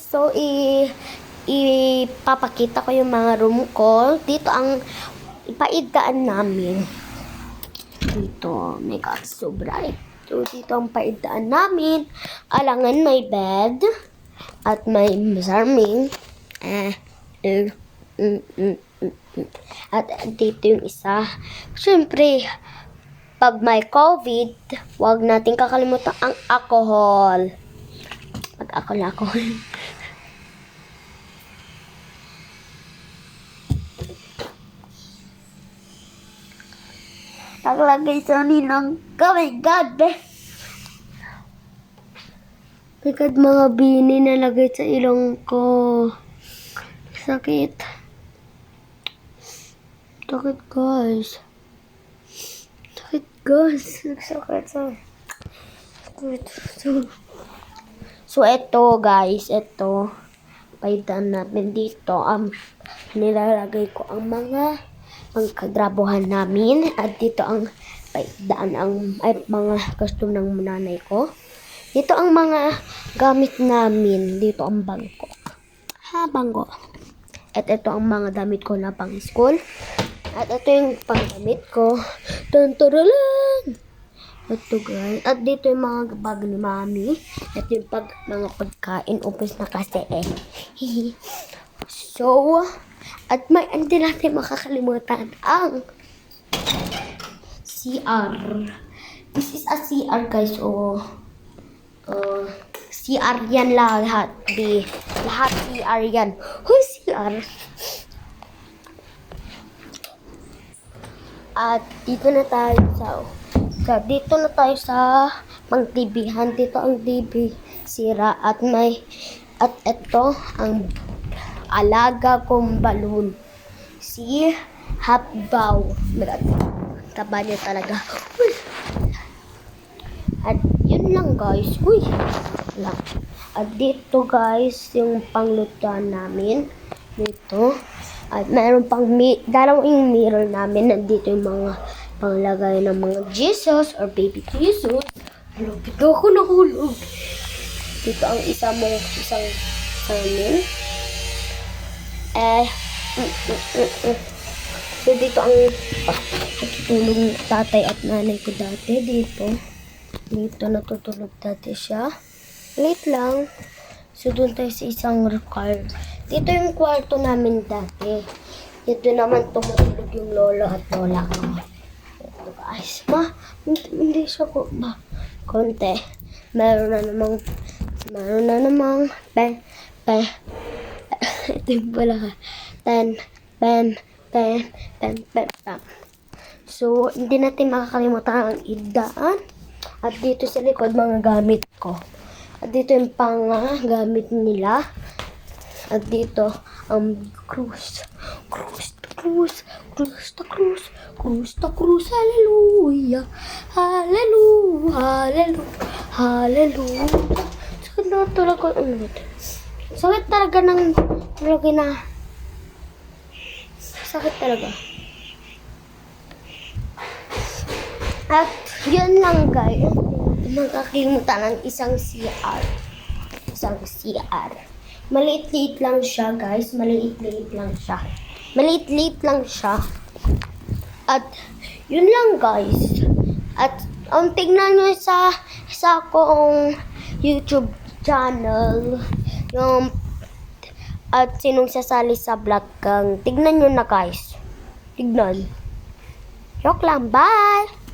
So, ipapakita ko yung mga room ko. Dito ang paidaan namin. Dito, my God, so bright. So, dito ang paidaan namin. Alangan may bed. At may masarming. At dito yung isa. Siyempre, pag may COVID, huwag natin kakalimutan ang alcohol. Alcohol. Naglagay sa ninang. Oh my God, be. My God, mga bini nalagay sa ilong ko. Sakit. Sakit, guys. Sakit, guys. Sakit. So, eto, guys. Eto. Paidaan namin dito. Nilalagay ko ang mga pangkagrabuhan namin. At dito ang paidaan mga custom ng nanay ko. Dito ang mga gamit namin. Dito ang bangko. Bangko. At ito ang mga damit ko na pang school. At ito yung panggamit ko. Tantaralan! Ito guys. At dito yung mga bag ni mami. At yung mga pagkain. Upos na kasi So, at hindi natin makakalimutan ang CR. This is a CR guys. CR yan lahat. Lahat CR yan. CR. At dito na tayo sa pang-TVhan. Dito ang TV sira at ito ang alaga kong balloon. Si Hapbaw. Taba niya talaga. At yun lang guys. At dito guys, yung panglutuan namin. Dito. At meron pang dalawang mirror namin. Nandito yung mga panglagay ng mga Jesus or baby Jesus. Dito ako nahulog. Dito ang isang amin. So dito ang natutulog tatay at nanay ko dati. Dito natutulog dati siya. Late lang. So doon tayo sa isang car. Dito yung kwarto namin dati. Dito naman tumutulog yung lolo at lola ko. Ito guys. Hindi siya konti. Meron na namang ito yung pala. Pen. So, hindi natin makakalimutan ang idaan. At dito sa likod, mga gamit ko. At dito yung gamit nila. At dito, ang krus. Hallelujah. Sakit na talaga. Sakit talaga ng lagi na. Sakit talaga. At yun lang guys. Magkakalimutan ng isang CR. Maliit-liit lang siya guys. Maliit-liit lang siya. At yun lang guys. At tignan nyo sa akong YouTube channel. At sinong sasali sa vlog kang tignan nyo na guys. Tignan. Joke lang. Bye!